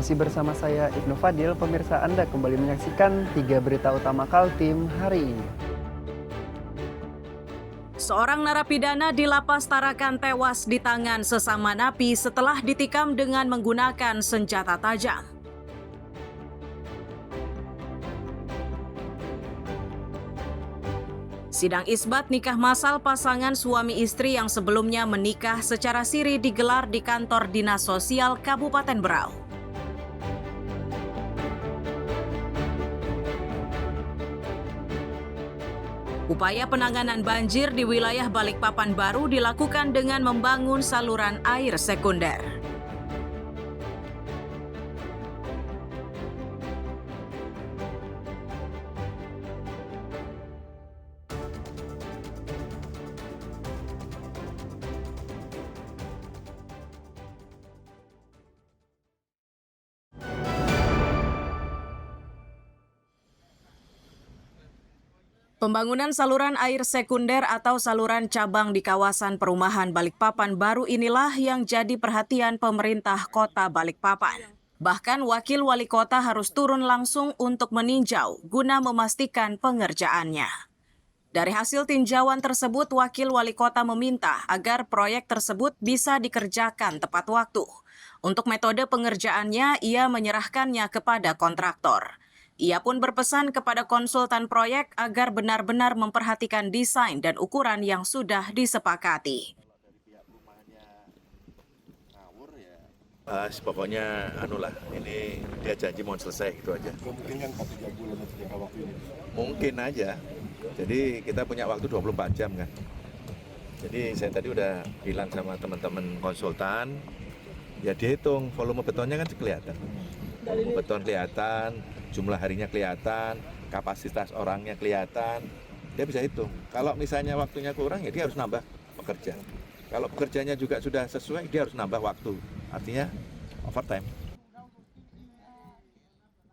Masih bersama saya Ibnu Fadil, pemirsa Anda kembali menyaksikan 3 berita utama Kaltim hari ini. Seorang narapidana di Lapas Tarakan tewas di tangan sesama napi setelah ditikam dengan menggunakan senjata tajam. Sidang isbat nikah massal pasangan suami istri yang sebelumnya menikah secara siri digelar di kantor Dinas Sosial Kabupaten Berau. Upaya penanganan banjir di wilayah Balikpapan baru dilakukan dengan membangun saluran air sekunder. Pembangunan saluran air sekunder atau saluran cabang di kawasan perumahan Balikpapan baru inilah yang jadi perhatian pemerintah kota Balikpapan. Bahkan wakil wali kota harus turun langsung untuk meninjau guna memastikan pengerjaannya. Dari hasil tinjauan tersebut, wakil wali kota meminta agar proyek tersebut bisa dikerjakan tepat waktu. Untuk metode pengerjaannya, ia menyerahkannya kepada kontraktor. Ia pun berpesan kepada konsultan proyek agar benar-benar memperhatikan desain dan ukuran yang sudah disepakati. Pokoknya ini dia janji mau selesai gitu aja. Mungkin kan 3 bulan atau 3 waktu ini. Mungkin aja. Jadi kita punya waktu 24 jam kan. Jadi saya tadi udah bilang sama teman-teman konsultan, ya dihitung volume betonnya kan kelihatan. Beton kelihatan, jumlah harinya kelihatan, kapasitas orangnya kelihatan, dia bisa hitung. Kalau misalnya waktunya kurang, ya dia harus nambah pekerja. Kalau pekerjanya juga sudah sesuai, dia harus nambah waktu. Artinya overtime.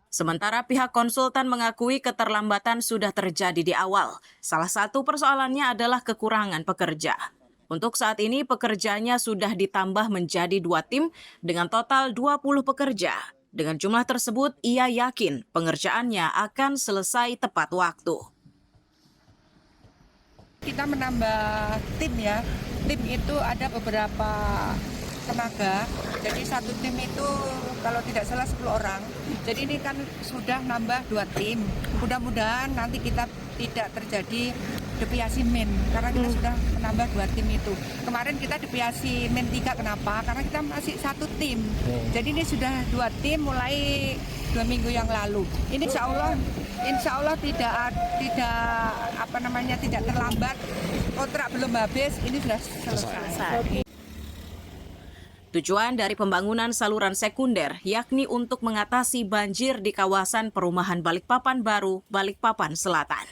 Sementara pihak konsultan mengakui keterlambatan sudah terjadi di awal. Salah satu persoalannya adalah kekurangan pekerja. Untuk saat ini pekerjanya sudah ditambah menjadi 2 tim dengan total 20 pekerja. Dengan jumlah tersebut, ia yakin pengerjaannya akan selesai tepat waktu. Kita menambah tim ya. Tim itu ada beberapa tenaga. Jadi satu tim itu kalau tidak salah 10 orang. Jadi ini kan sudah nambah 2 tim. Mudah-mudahan nanti kita tidak terjadi deviasi min karena kita sudah menambah 2 tim itu. Kemarin kita deviasi min 3 kenapa? Karena kita masih 1 tim. Jadi ini sudah 2 tim mulai 2 minggu yang lalu. Ini insya Allah tidak terlambat. Kontrak belum habis, ini sudah selesai. Tujuan dari pembangunan saluran sekunder yakni untuk mengatasi banjir di kawasan perumahan Balikpapan Baru, Balikpapan Selatan.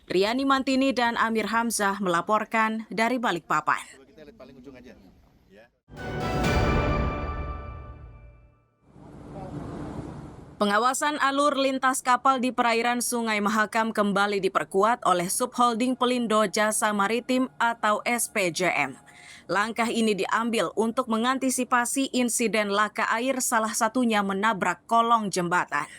Riani Mantini dan Amir Hamzah melaporkan dari Balikpapan. Pengawasan alur lintas kapal di perairan Sungai Mahakam kembali diperkuat oleh Subholding Pelindo Jasa Maritim atau SPJM. Langkah ini diambil untuk mengantisipasi insiden laka air salah satunya menabrak kolong jembatan.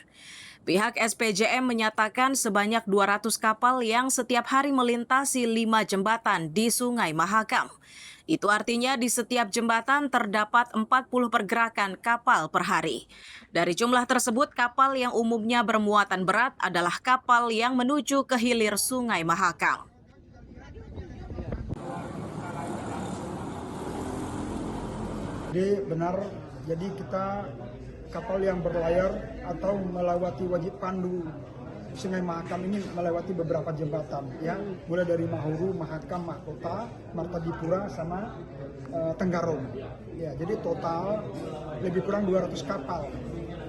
Pihak SPJM menyatakan sebanyak 200 kapal yang setiap hari melintasi 5 jembatan di Sungai Mahakam. Itu artinya di setiap jembatan terdapat 40 pergerakan kapal per hari. Dari jumlah tersebut, kapal yang umumnya bermuatan berat adalah kapal yang menuju ke hilir Sungai Mahakam. Jadi benar, jadi kita kapal yang berlayar atau melewati wajib pandu Sungai Mahakam ini melewati beberapa jembatan ya, mulai dari Mahuru, Mahakam, Mahkota, Martadipura sama Tenggarong. Ya, jadi total lebih kurang 200 kapal.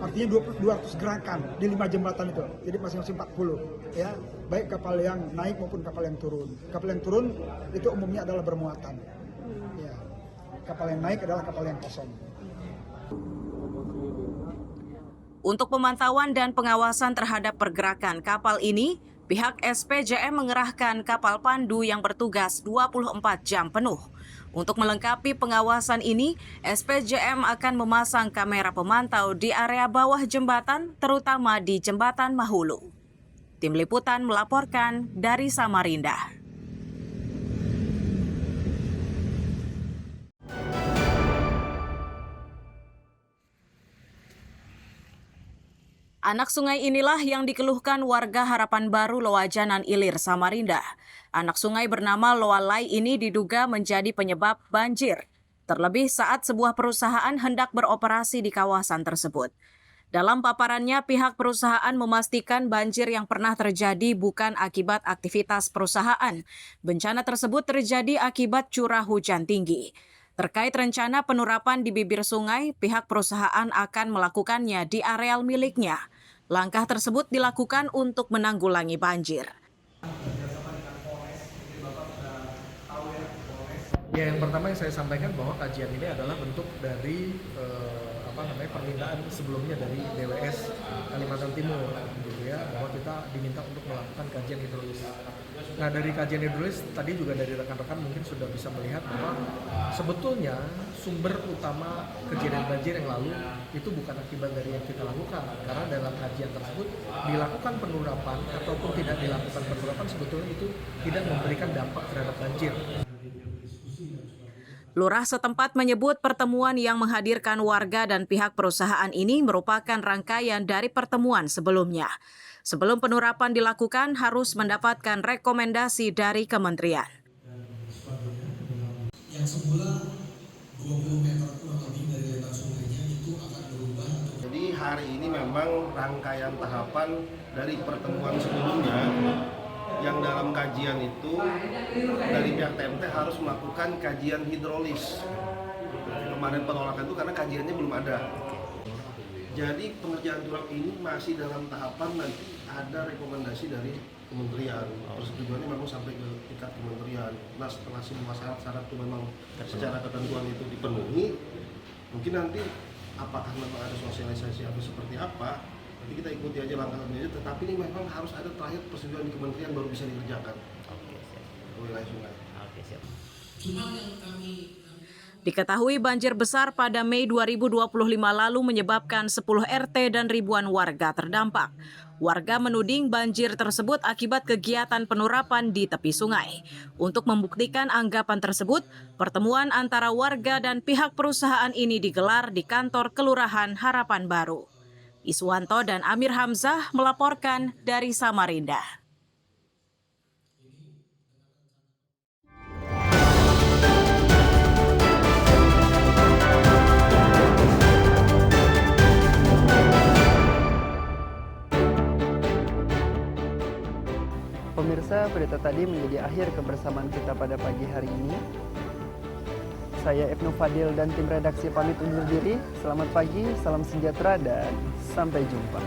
Artinya 200 gerakan di 5 jembatan itu. Jadi masing-masing 40 ya, baik kapal yang naik maupun kapal yang turun. Kapal yang turun itu umumnya adalah bermuatan. Ya. Kapal yang naik adalah kapal yang kosong. Untuk pemantauan dan pengawasan terhadap pergerakan kapal ini, pihak SPJM mengerahkan kapal pandu yang bertugas 24 jam penuh. Untuk melengkapi pengawasan ini, SPJM akan memasang kamera pemantau di area bawah jembatan, terutama di Jembatan Mahulu. Tim Liputan melaporkan dari Samarinda. Anak sungai inilah yang dikeluhkan warga Harapan Baru Loajanan Ilir, Samarinda. Anak sungai bernama Loalai ini diduga menjadi penyebab banjir, terlebih saat sebuah perusahaan hendak beroperasi di kawasan tersebut. Dalam paparannya, pihak perusahaan memastikan banjir yang pernah terjadi bukan akibat aktivitas perusahaan. Bencana tersebut terjadi akibat curah hujan tinggi. Terkait rencana penurapan di bibir sungai, pihak perusahaan akan melakukannya di areal miliknya. Langkah tersebut dilakukan untuk menanggulangi banjir. Ya, yang pertama yang saya sampaikan bahwa kajian ini adalah bentuk dari permintaan sebelumnya dari DWS Kalimantan Timur, gitu ya, bahwa kita diminta untuk melakukan kajian hidrolis. Nah, dari kajian hidrolis tadi juga dari rekan-rekan mungkin sudah bisa melihat bahwa sebetulnya sumber utama kejadian banjir yang lalu itu bukan akibat dari yang kita lakukan, karena dalam kajian tersebut dilakukan penurapan ataupun tidak dilakukan penurapan sebetulnya itu tidak memberikan dampak terhadap banjir. Lurah setempat menyebut pertemuan yang menghadirkan warga dan pihak perusahaan ini merupakan rangkaian dari pertemuan sebelumnya. Sebelum penurapan dilakukan harus mendapatkan rekomendasi dari kementerian. Yang semula 20 meter kurang lebih dari lebar sungainya itu akan berubah. Jadi hari ini memang rangkaian tahapan dari pertemuan sebelumnya yang dalam kajian itu dari pihak TMT harus melakukan kajian hidrolis. Kemarin penolakan itu karena kajiannya belum ada. Jadi pengerjaan turap ini masih dalam tahapan nanti ada rekomendasi dari kementerian. Persetujuannya memang sampai ke tingkat kementerian. Nah, setelah semua syarat-syarat itu memang secara ketentuan itu dipenuhi, mungkin nanti apakah memang ada sosialisasi atau seperti apa, nanti kita ikuti aja langkah-langkahnya. Tetapi ini memang harus ada terakhir persetujuan di kementerian baru bisa dikerjakan. Oke, siap. Wilayah sungai. Oke, siap. Cuma yang kami Diketahui banjir besar pada Mei 2025 lalu menyebabkan 10 RT dan ribuan warga terdampak. Warga menuding banjir tersebut akibat kegiatan penurapan di tepi sungai. Untuk membuktikan anggapan tersebut, pertemuan antara warga dan pihak perusahaan ini digelar di kantor Kelurahan Harapan Baru. Iswanto dan Amir Hamzah melaporkan dari Samarinda. Pemirsa, berita tadi menjadi akhir kebersamaan kita pada pagi hari ini. Saya Ibnu Fadil dan tim redaksi pamit undur diri. Selamat pagi, salam sejahtera, dan sampai jumpa.